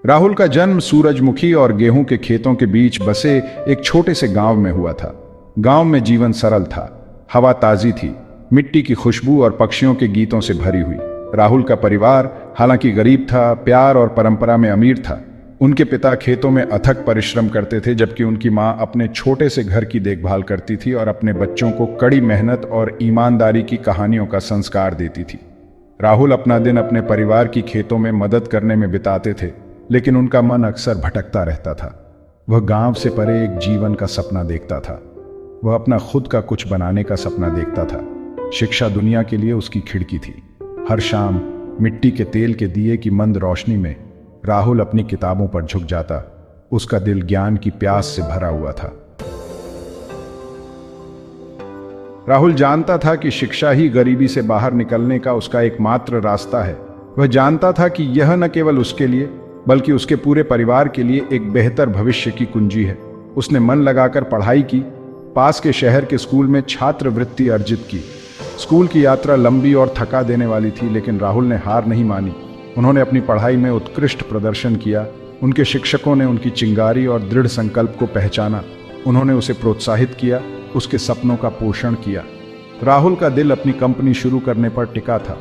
राहुल का जन्म सूरजमुखी और गेहूं के खेतों के बीच बसे एक छोटे से गांव में हुआ था। गांव में जीवन सरल था, हवा ताजी थी, मिट्टी की खुशबू और पक्षियों के गीतों से भरी हुई। राहुल का परिवार हालांकि गरीब था, प्यार और परंपरा में अमीर था। उनके पिता खेतों में अथक परिश्रम करते थे, जबकि उनकी माँ अपने छोटे से घर की देखभाल करती थी और अपने बच्चों को कड़ी मेहनत और ईमानदारी की कहानियों का संस्कार देती थी। राहुल अपना दिन अपने परिवार की खेतों में मदद करने में बिताते थे, लेकिन उनका मन अक्सर भटकता रहता था। वह गांव से परे एक जीवन का सपना देखता था। वह अपना खुद का कुछ बनाने का सपना देखता था। शिक्षा दुनिया के लिए उसकी खिड़की थी। हर शाम मिट्टी के तेल के दिए की मंद रोशनी में राहुल अपनी किताबों पर झुक जाता। उसका दिल ज्ञान की प्यास से भरा हुआ था। राहुल जानता था कि शिक्षा ही गरीबी से बाहर निकलने का उसका एकमात्र रास्ता है। वह जानता था कि यह न केवल उसके लिए बल्कि उसके पूरे परिवार के लिए एक बेहतर भविष्य की कुंजी है। उसने मन लगाकर पढ़ाई की, पास के शहर के स्कूल में छात्रवृत्ति अर्जित की। स्कूल की यात्रा लंबी और थका देने वाली थी, लेकिन राहुल ने हार नहीं मानी। उन्होंने अपनी पढ़ाई में उत्कृष्ट प्रदर्शन किया। उनके शिक्षकों ने उनकी चिंगारी और दृढ़ संकल्प को पहचाना। उन्होंने उसे प्रोत्साहित किया, उसके सपनों का पोषण किया। राहुल का दिल अपनी कंपनी शुरू करने पर टिका था।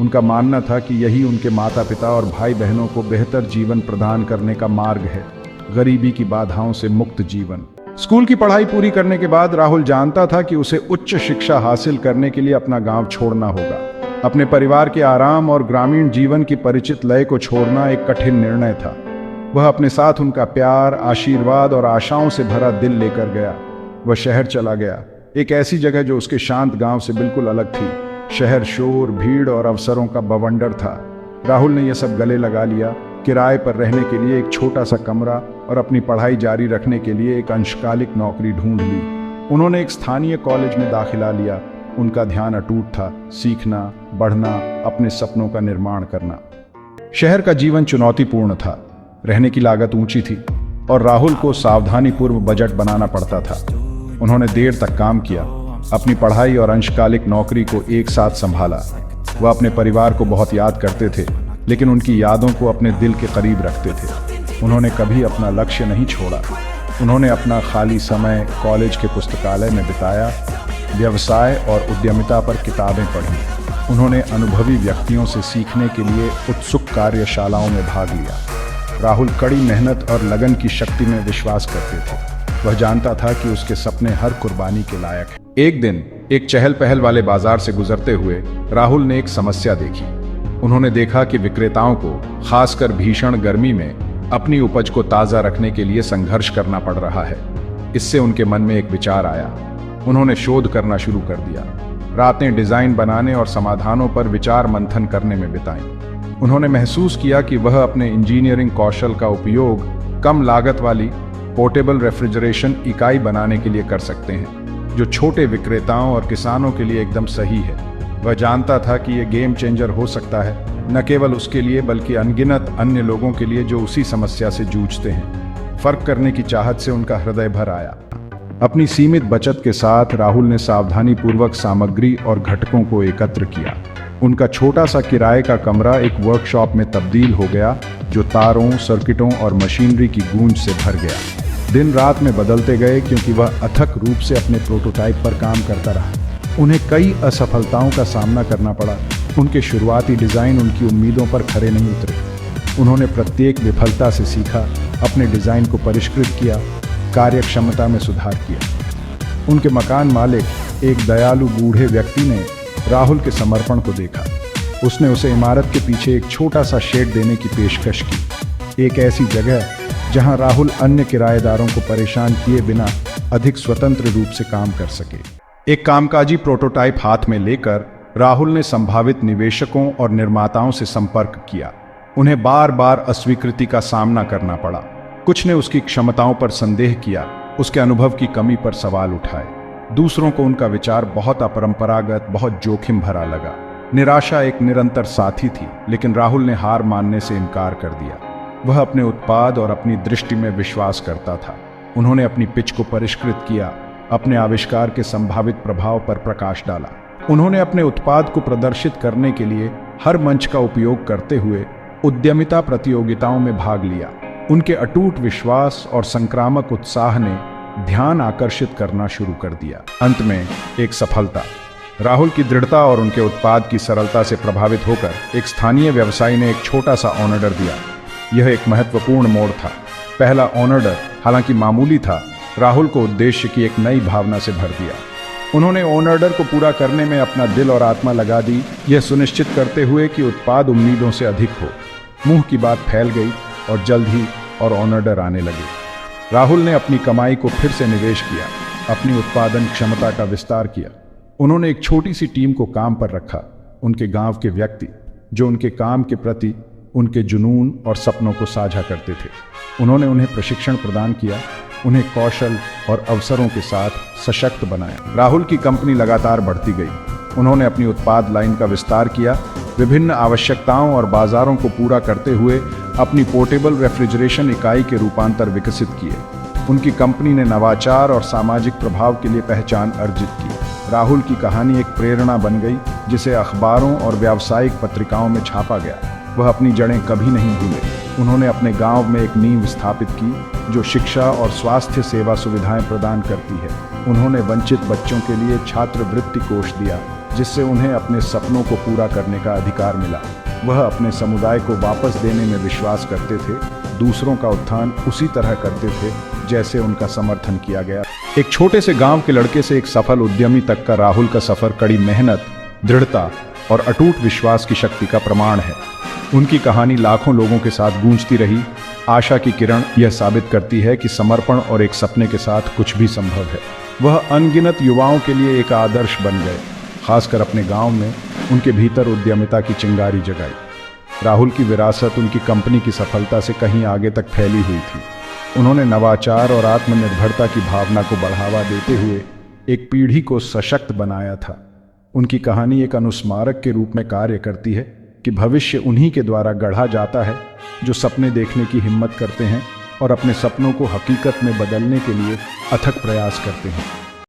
उनका मानना था कि यही उनके माता पिता और भाई बहनों को बेहतर जीवन प्रदान करने का मार्ग है, गरीबी की बाधाओं से मुक्त जीवन। स्कूल की पढ़ाई पूरी करने के बाद राहुल जानता था कि उसे उच्च शिक्षा हासिल करने के लिए अपना गांव छोड़ना होगा। अपने परिवार के आराम और ग्रामीण जीवन की परिचित लय को छोड़ना एक कठिन निर्णय था। वह अपने साथ उनका प्यार, आशीर्वाद और आशाओं से भरा दिल लेकर गया। वह शहर चला गया, एक ऐसी जगह जो उसके शांत गांव से बिल्कुल अलग थी। शहर शोर, भीड़ और अवसरों का बवंडर था। राहुल ने यह सब गले लगा लिया। किराए पर रहने के लिए एक छोटा सा कमरा और अपनी पढ़ाई जारी रखने के लिए एक अंशकालिक नौकरी ढूंढ ली। उन्होंने एक स्थानीय कॉलेज में दाखिला लिया। उनका ध्यान अटूट था, सीखना, बढ़ना, अपने सपनों का निर्माण करना। शहर का जीवन चुनौतीपूर्ण था, रहने की लागत ऊंची थी और राहुल को सावधानीपूर्व बजट बनाना पड़ता था। उन्होंने देर तक काम किया, अपनी पढ़ाई और अंशकालिक नौकरी को एक साथ संभाला। वह अपने परिवार को बहुत याद करते थे, लेकिन उनकी यादों को अपने दिल के करीब रखते थे। उन्होंने कभी अपना लक्ष्य नहीं छोड़ा। उन्होंने अपना खाली समय कॉलेज के पुस्तकालय में बिताया, व्यवसाय और उद्यमिता पर किताबें पढ़ी। उन्होंने अनुभवी व्यक्तियों से सीखने के लिए उत्सुक कार्यशालाओं में भाग लिया। राहुल कड़ी मेहनत और लगन की शक्ति में विश्वास करते थे। वह जानता था कि उसके सपने हर कुर्बानी के लायक हैं। एक दिन एक चहल पहल वाले बाजार से गुजरते हुए राहुल ने एक समस्या देखी। उन्होंने देखा कि विक्रेताओं को, खासकर भीषण गर्मी में, अपनी उपज को ताज़ा रखने के लिए संघर्ष करना पड़ रहा है। इससे उनके मन में एक विचार आया। उन्होंने शोध करना शुरू कर दिया। रातें डिजाइन बनाने और समाधानों पर विचार मंथन करने में बिताईं। उन्होंने महसूस किया कि वह अपने इंजीनियरिंग कौशल का उपयोग कम लागत वाली पोर्टेबल रेफ्रिजरेशन इकाई बनाने के लिए कर सकते हैं, जो छोटे विक्रेताओं और किसानों के लिए एकदम सही है। वह जानता था कि यह गेम चेंजर हो सकता है, न केवल उसके लिए बल्कि अनगिनत अन्य लोगों के लिए जो उसी समस्या से जूझते हैं। फर्क करने की चाहत से उनका हृदय भर आया। अपनी सीमित बचत के साथ राहुल ने सावधानीपूर्वक सामग्री और घटकों को एकत्र किया। उनका छोटा सा किराए का कमरा एक वर्कशॉप में तब्दील हो गया, जो तारों, सर्किटों और मशीनरी की गूंज से भर गया। दिन रात में बदलते गए, क्योंकि वह अथक रूप से अपने प्रोटोटाइप पर काम करता रहा। उन्हें कई असफलताओं का सामना करना पड़ा। उनके शुरुआती डिज़ाइन उनकी उम्मीदों पर खरे नहीं उतरे। उन्होंने प्रत्येक विफलता से सीखा, अपने डिज़ाइन को परिष्कृत किया, कार्यक्षमता में सुधार किया। उनके मकान मालिक, एक दयालु बूढ़े व्यक्ति ने राहुल के समर्पण को देखा। उसने उसे इमारत के पीछे एक छोटा सा शेड देने की पेशकश की, एक ऐसी जगह जहां राहुल अन्य किराएदारों को परेशान किए बिना अधिक स्वतंत्र रूप से काम कर सके। एक कामकाजी प्रोटोटाइप हाथ में लेकर राहुल ने संभावित निवेशकों और निर्माताओं से संपर्क किया। उन्हें बार बार अस्वीकृति का सामना करना पड़ा। कुछ ने उसकी क्षमताओं पर संदेह किया, उसके अनुभव की कमी पर सवाल उठाए। दूसरों को उनका विचार बहुत अपरंपरागत, बहुत जोखिम भरा लगा। निराशा एक निरंतर साथी थी, लेकिन राहुल ने हार मानने से इनकार कर दिया। वह अपने उत्पाद और अपनी दृष्टि में विश्वास करता था। उन्होंने अपनी पिच को परिष्कृत किया, अपने आविष्कार के संभावित प्रभाव पर प्रकाश डाला। उन्होंने अपने उत्पाद को प्रदर्शित करने के लिए हर मंच का उपयोग करते हुए उद्यमिता प्रतियोगिताओं में भाग लिया। उनके अटूट विश्वास और संक्रामक उत्साह ने ध्यान आकर्षित करना शुरू कर दिया। अंत में एक सफलता। राहुल की दृढ़ता और उनके उत्पाद की सरलता से प्रभावित होकर एक स्थानीय व्यवसायी ने एक छोटा सा ऑर्डर दिया। यह एक महत्वपूर्ण मोड़ था। पहला ऑर्डर हालांकि मामूली था, राहुल को उद्देश्य की एक नई भावना से भर दिया। उन्होंने ऑर्डर को पूरा करने में अपना दिल और आत्मा लगा दी, यह सुनिश्चित करते हुए कि उत्पाद उम्मीदों से अधिक हो। मुंह की बात फैल गई और जल्द ही और ऑर्डर आने लगे। राहुल ने अपनी कमाई को फिर से निवेश किया, अपनी उत्पादन क्षमता का विस्तार किया। उन्होंने एक छोटी सी टीम को काम पर रखा, उनके गांव के व्यक्ति जो उनके काम के प्रति उनके जुनून और सपनों को साझा करते थे। उन्होंने उन्हें प्रशिक्षण प्रदान किया, उन्हें कौशल और अवसरों के साथ सशक्त बनाया। राहुल की कंपनी लगातार बढ़ती गई। उन्होंने अपनी उत्पाद लाइन का विस्तार किया, विभिन्न आवश्यकताओं और बाजारों को पूरा करते हुए अपनी पोर्टेबल रेफ्रिजरेशन इकाई के रूपांतर विकसित किए। उनकी कंपनी ने नवाचार और सामाजिक प्रभाव के लिए पहचान अर्जित की। राहुल की कहानी एक प्रेरणा बन गई, जिसे अखबारों और व्यावसायिक पत्रिकाओं में छापा गया। वह अपनी जड़ें कभी नहीं भूले। उन्होंने अपने गांव में एक नींव स्थापित की जो शिक्षा और स्वास्थ्य सेवा सुविधाएं प्रदान करती है। उन्होंने वंचित बच्चों के लिए छात्रवृत्ति कोष दिया, जिससे उन्हें अपने सपनों को पूरा करने का अधिकार मिला। वह अपने समुदाय को वापस देने में विश्वास करते थे, दूसरों का उत्थान उसी तरह करते थे जैसे उनका समर्थन किया गया। एक छोटे से गांव के लड़के से एक सफल उद्यमी तक का राहुल का सफर कड़ी मेहनत, दृढ़ता और अटूट विश्वास की शक्ति का प्रमाण है। उनकी कहानी लाखों लोगों के साथ गूंजती रही। आशा की किरण यह साबित करती है कि समर्पण और एक सपने के साथ कुछ भी संभव है। वह अनगिनत युवाओं के लिए एक आदर्श बन गए, खासकर अपने गांव में उनके भीतर उद्यमिता की चिंगारी जगाई। राहुल की विरासत उनकी कंपनी की सफलता से कहीं आगे तक फैली हुई थी। उन्होंने नवाचार और आत्मनिर्भरता की भावना को बढ़ावा देते हुए एक पीढ़ी को सशक्त बनाया था। उनकी कहानी एक अनुस्मारक के रूप में कार्य करती है कि भविष्य उन्हीं के द्वारा गढ़ा जाता है जो सपने देखने की हिम्मत करते हैं और अपने सपनों को हकीकत में बदलने के लिए अथक प्रयास करते हैं।